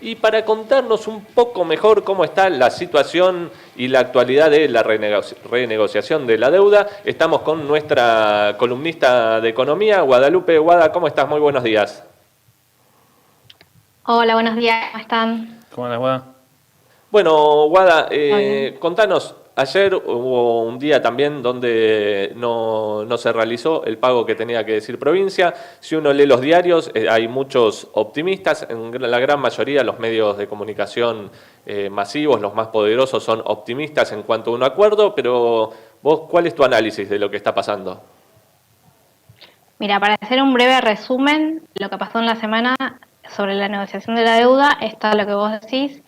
Y para contarnos un poco mejor cómo está la situación y la actualidad de la renegociación de la deuda, estamos con nuestra columnista de economía, Guadalupe. Guada, ¿cómo estás? Muy buenos días. Hola, buenos días, ¿cómo están? ¿Cómo andas, Guada? Bueno, Guada, ¿Todo bien? contanos, ayer hubo un día también donde no se realizó el pago que tenía que decir provincia. Si uno lee los diarios, hay muchos optimistas, en la gran mayoría los medios de comunicación masivos, los más poderosos, son optimistas en cuanto a un acuerdo, pero vos, ¿cuál es tu análisis de lo que está pasando? Mira, para hacer un breve resumen, lo que pasó en la semana sobre la negociación de la deuda, está lo que vos decís.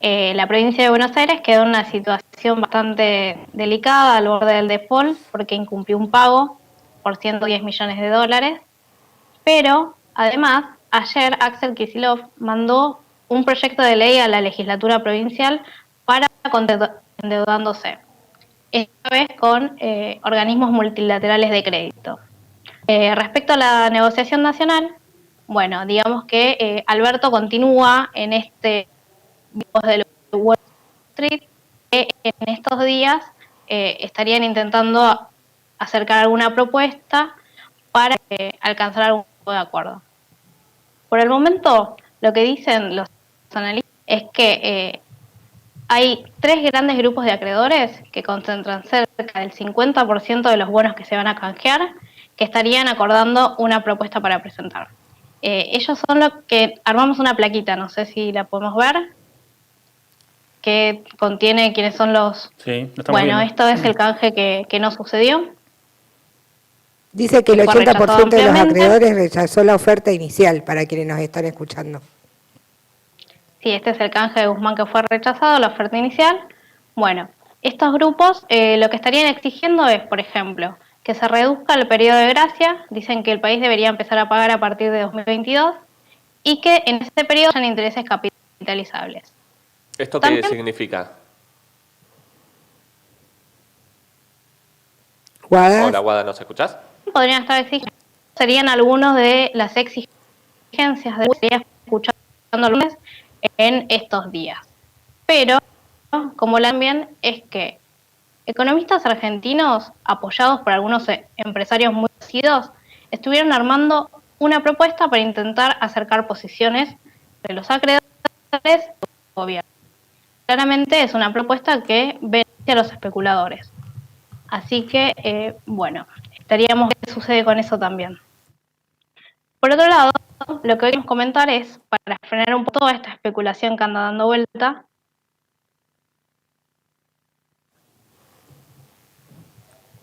La provincia de Buenos Aires quedó en una situación bastante delicada al borde del default porque incumplió un pago por 110 millones de dólares, pero además ayer Axel Kicillof mandó un proyecto de ley a la legislatura provincial para continuar endeudándose, esta vez con organismos multilaterales de crédito. Respecto a la negociación nacional, bueno, digamos que Alberto continúa en este de Wall Street, que en estos días estarían intentando acercar alguna propuesta para alcanzar algún tipo de acuerdo. Por el momento, lo que dicen los analistas es que hay tres grandes grupos de acreedores que concentran cerca del 50% de los bonos que se van a canjear, que estarían acordando una propuesta para presentar. Ellos son los que armamos una plaquita, no sé si la podemos ver, que contiene quiénes son los... Sí, lo estamos Bueno, viendo. esto es el canje que no sucedió. Dice que el Fue rechazado 80% de los ampliamente. acreedores rechazó la oferta inicial, para quienes nos están escuchando. Sí, este es el canje de Guzmán que fue rechazado, la oferta inicial. Bueno, estos grupos lo que estarían exigiendo es, por ejemplo, que se reduzca el periodo de gracia. Dicen que el país debería empezar a pagar a partir de 2022 y que en ese periodo hayan intereses capitalizables. ¿Esto qué También significa? Hola, ¿Guadas? Guada, ¿nos escuchás? podrían estar exigiendo, serían algunos de las exigencias de que estaría escuchando el lunes en estos días. Pero, como también es que economistas argentinos, apoyados por algunos empresarios muy conocidos, estuvieron armando una propuesta para intentar acercar posiciones de los acreedores y el gobierno. Claramente es una propuesta que beneficia a los especuladores. Así que, bueno, estaríamos viendo qué sucede con eso también. Por otro lado, lo que queremos comentar es, para frenar un poco toda esta especulación que anda dando vuelta,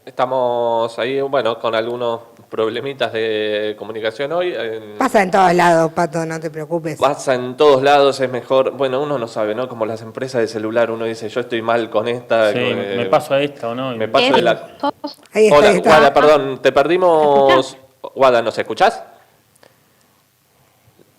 Estamos ahí, bueno, con algunos problemitas de comunicación hoy. Pasa en todos lados, Pato, no te preocupes. Pasa en todos lados, es mejor. Bueno, uno no sabe, ¿no? Como las empresas de celular, uno dice, yo estoy mal con esta. Sí, me paso a esta o no. Me paso de la... Ahí está, Hola, ahí está. Guada, perdón, te ¿me perdimos. escuchás? Guada, ¿nos escuchás?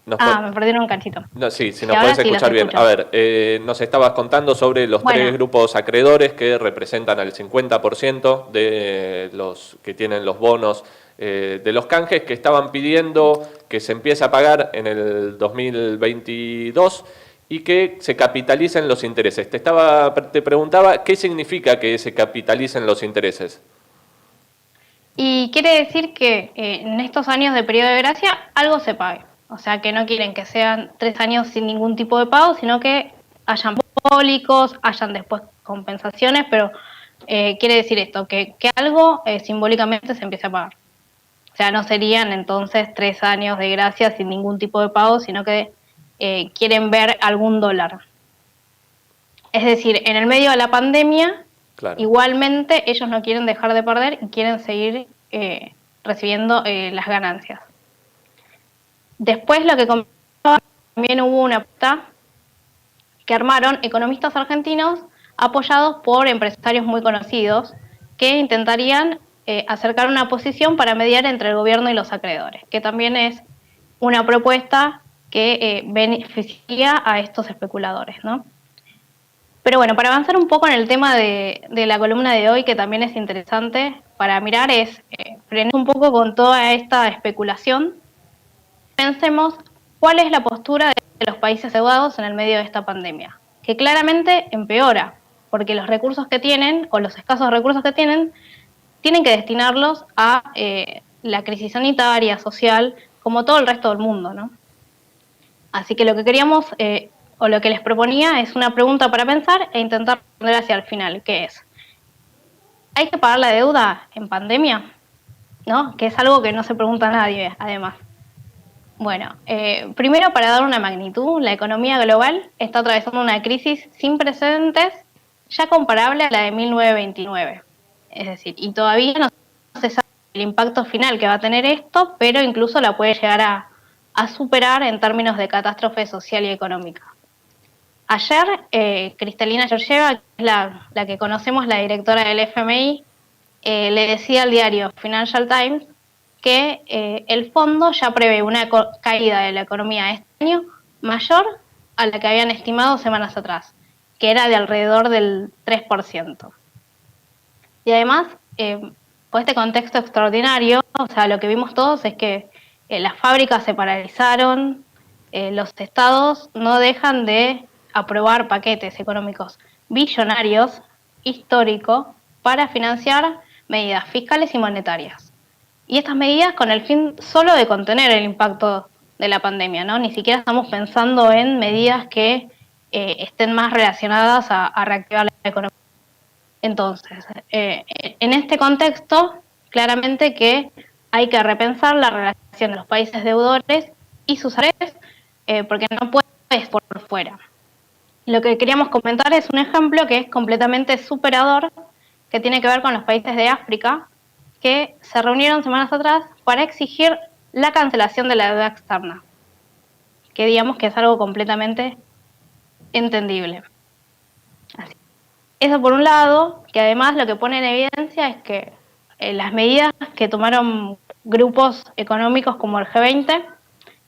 Me perdieron un cachito. No, sí, si Sí, nos ahora podés sí los escuchar bien. escucho. A ver, nos estabas contando sobre los tres Bueno, grupos acreedores que representan al 50% de los que tienen los bonos de los canjes, que estaban pidiendo que se empiece a pagar en el 2022 y que se capitalicen los intereses. Te preguntaba, ¿qué significa que se capitalicen los intereses? y quiere decir que en estos años de periodo de gracia algo se pague. O sea, que no quieren que sean 3 años sin ningún tipo de pago, sino que hayan simbólicos, hayan después compensaciones, pero quiere decir esto, que algo simbólicamente se empiece a pagar. O sea, no serían entonces 3 años de gracia sin ningún tipo de pago, sino que quieren ver algún dólar. Es decir, en el medio de la pandemia, Claro. igualmente ellos no quieren dejar de perder y quieren seguir recibiendo las ganancias. Después lo que comentaba, también hubo una propuesta que armaron economistas argentinos apoyados por empresarios muy conocidos que intentarían acercar una posición para mediar entre el gobierno y los acreedores, que también es una propuesta que beneficia a estos especuladores, ¿no? Pero bueno, para avanzar un poco en el tema de la columna de hoy, que también es interesante para mirar, es frenar un poco con toda esta especulación. Pensemos cuál es la postura de de los países endeudados en el medio de esta pandemia, que claramente empeora, porque los recursos que tienen, o los escasos recursos que tienen que destinarlos a la crisis sanitaria, social, como todo el resto del mundo, ¿no? Así que lo que queríamos, o lo que les proponía, es una pregunta para pensar e intentar responder hacia el final, que es, ¿hay que pagar la deuda en pandemia? ¿No? Que es algo que no se pregunta a nadie, además. Bueno, primero, para dar una magnitud, la economía global está atravesando una crisis sin precedentes, ya comparable a la de 1929. Es decir, y todavía no se sabe el impacto final que va a tener esto, pero incluso la puede llegar a superar en términos de catástrofe social y económica. Ayer, Kristalina Georgieva, que es la que conocemos, la directora del FMI, le decía al diario Financial Times que el fondo ya prevé una caída de la economía este año mayor a la que habían estimado semanas atrás, que era de alrededor del 3%. Y además, por este contexto extraordinario, o sea, lo que vimos todos es que las fábricas se paralizaron, los estados no dejan de aprobar paquetes económicos billonarios, históricos, para financiar medidas fiscales y monetarias. Y estas medidas con el fin solo de contener el impacto de la pandemia, ¿no? Ni siquiera estamos pensando en medidas que estén más relacionadas a reactivar la economía. Entonces, en este contexto, claramente que hay que repensar la relación de los países deudores y sus áreas, porque no puedes por fuera. Lo que queríamos comentar es un ejemplo que es completamente superador, que tiene que ver con los países de África, que se reunieron semanas atrás para exigir la cancelación de la deuda externa, que digamos que es algo completamente entendible. Así. Eso por un lado, que además lo que pone en evidencia es que las medidas que tomaron grupos económicos como el G20,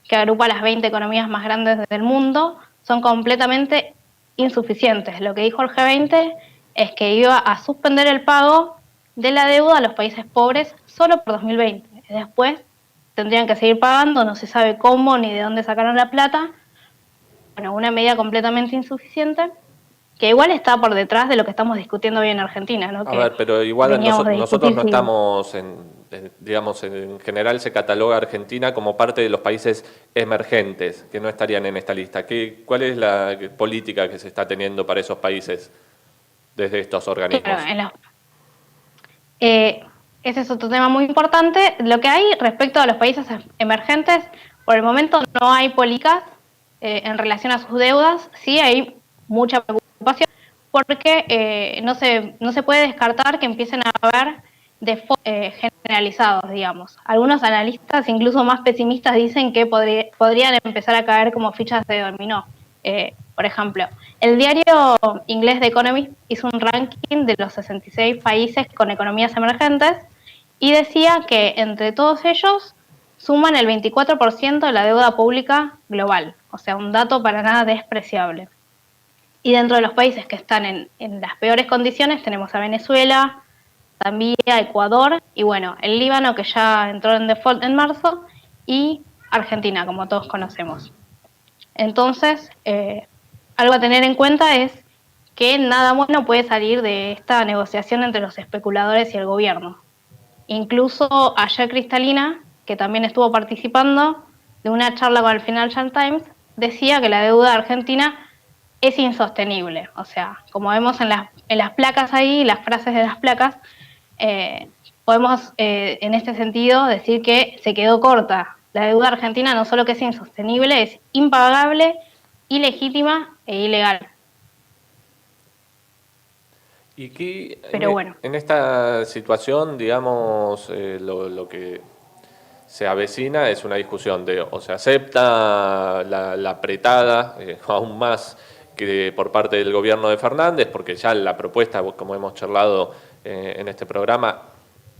que agrupa las 20 economías más grandes del mundo, son completamente insuficientes. Lo que dijo el G20 es que iba a suspender el pago de la deuda a los países pobres solo por 2020. Después tendrían que seguir pagando, no se sabe cómo ni de dónde sacaron la plata. Bueno, una medida completamente insuficiente, que igual está por detrás de lo que estamos discutiendo hoy en Argentina, ¿no? A ver, pero igual nosotros no estamos digamos, en general se cataloga a Argentina como parte de los países emergentes, que no estarían en esta lista. ¿Cuál es la política que se está teniendo para esos países desde estos organismos? Claro, ese es otro tema muy importante. Lo que hay respecto a los países emergentes, por el momento no hay políticas en relación a sus deudas. Sí hay mucha preocupación porque no se puede descartar que empiecen a haber defaults generalizados, digamos. Algunos analistas, incluso más pesimistas, dicen que podrían empezar a caer como fichas de dominó. Por ejemplo, el diario inglés The Economist hizo un ranking de los 66 países con economías emergentes y decía que entre todos ellos suman el 24% de la deuda pública global, o sea, un dato para nada despreciable. Y dentro de los países que están en las peores condiciones tenemos a Venezuela, Zambia, Ecuador y bueno, el Líbano, que ya entró en default en marzo, y Argentina, como todos conocemos. Entonces, algo a tener en cuenta es que nada bueno puede salir de esta negociación entre los especuladores y el gobierno. Incluso ayer Kristalina, que también estuvo participando de una charla con el Financial Times, decía que la deuda argentina es insostenible. O sea, como vemos en las placas ahí, las frases de las placas, podemos en este sentido decir que se quedó corta. La deuda argentina no solo que es insostenible, es impagable, ilegítima e ilegal. Y pero bueno, en esta situación, digamos, lo que se avecina es una discusión de o se acepta la apretada, aún más que por parte del gobierno de Fernández, porque ya la propuesta, como hemos charlado en este programa,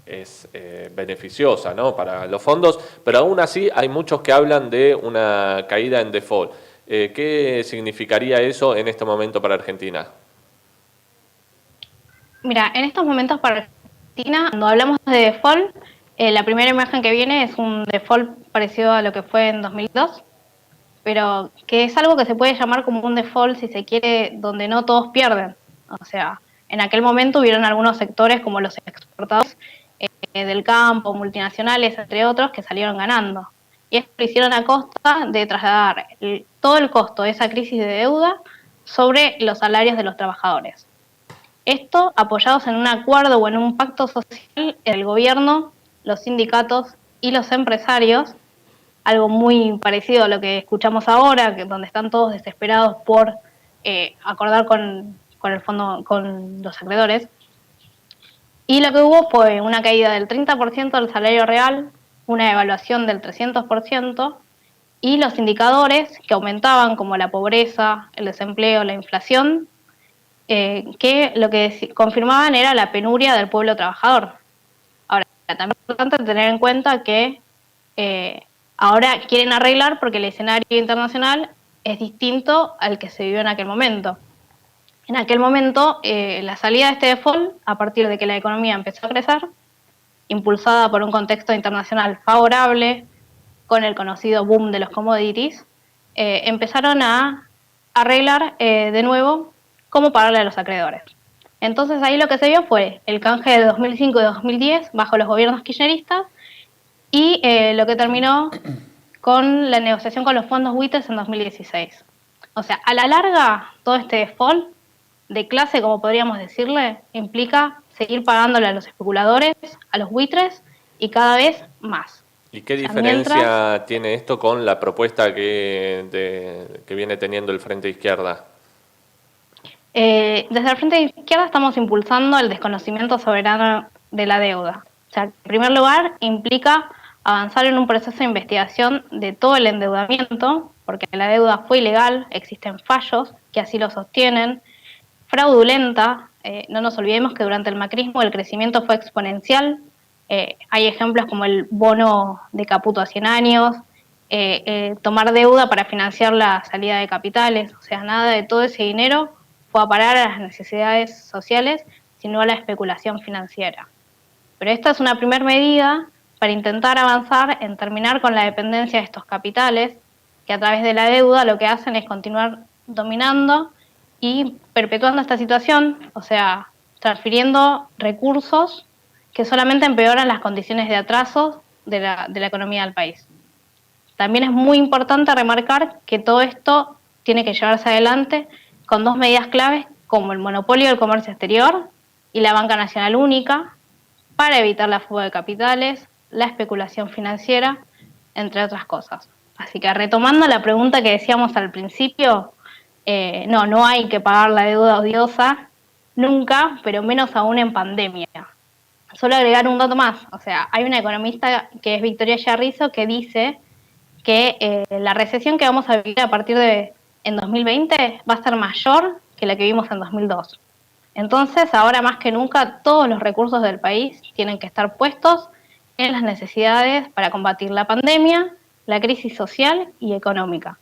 es beneficiosa, ¿no?, para los fondos, pero aún así hay muchos que hablan de una caída en default. ¿Qué significaría eso en este momento para Argentina? Mira, en estos momentos para Argentina, cuando hablamos de default, la primera imagen que viene es un default parecido a lo que fue en 2002, pero que es algo que se puede llamar como un default, si se quiere, donde no todos pierden. O sea, en aquel momento hubieron algunos sectores como los exportadores del campo, multinacionales, entre otros, que salieron ganando. Y esto lo hicieron a costa de trasladar todo el costo de esa crisis de deuda sobre los salarios de los trabajadores. Esto apoyados en un acuerdo o en un pacto social entre el gobierno, los sindicatos y los empresarios, algo muy parecido a lo que escuchamos ahora, que donde están todos desesperados por acordar con el fondo, con los acreedores. Y lo que hubo fue una caída del 30% del salario real, una devaluación del 300%, y los indicadores que aumentaban, como la pobreza, el desempleo, la inflación, que lo que confirmaban era la penuria del pueblo trabajador. Ahora, también es importante tener en cuenta que ahora quieren arreglar porque el escenario internacional es distinto al que se vivió en aquel momento. En aquel momento, la salida de este default, a partir de que la economía empezó a crecer, impulsada por un contexto internacional favorable, con el conocido boom de los commodities, empezaron a arreglar de nuevo cómo pagarle a los acreedores. Entonces ahí lo que se vio fue el canje de 2005 y 2010 bajo los gobiernos kirchneristas y lo que terminó con la negociación con los fondos buitres en 2016. O sea, a la larga, todo este default de clase, como podríamos decirle, implica seguir pagándole a los especuladores, a los buitres y cada vez más. ¿Y qué diferencia tiene esto con la propuesta que viene teniendo el Frente de Izquierda? Desde el Frente de Izquierda estamos impulsando el desconocimiento soberano de la deuda. O sea, en primer lugar, implica avanzar en un proceso de investigación de todo el endeudamiento, porque la deuda fue ilegal, existen fallos que así lo sostienen, fraudulenta, no nos olvidemos que durante el macrismo el crecimiento fue exponencial, hay ejemplos como el bono de Caputo a 100 años, tomar deuda para financiar la salida de capitales, o sea, nada de todo ese dinero fue a parar a las necesidades sociales, sino a la especulación financiera. Pero esta es una primera medida para intentar avanzar en terminar con la dependencia de estos capitales, que a través de la deuda lo que hacen es continuar dominando y perpetuando esta situación, o sea, transfiriendo recursos que solamente empeoran las condiciones de atraso de la economía del país. También es muy importante remarcar que todo esto tiene que llevarse adelante con dos medidas claves como el monopolio del comercio exterior y la banca nacional única para evitar la fuga de capitales, la especulación financiera, entre otras cosas. Así que retomando la pregunta que decíamos al principio, no hay que pagar la deuda odiosa nunca, pero menos aún en pandemia. Solo agregar un dato más, o sea, hay una economista que es Victoria Yarrizo que dice que la recesión que vamos a vivir a partir de en 2020 va a ser mayor que la que vimos en 2002. Entonces, ahora más que nunca, todos los recursos del país tienen que estar puestos en las necesidades para combatir la pandemia, la crisis social y económica.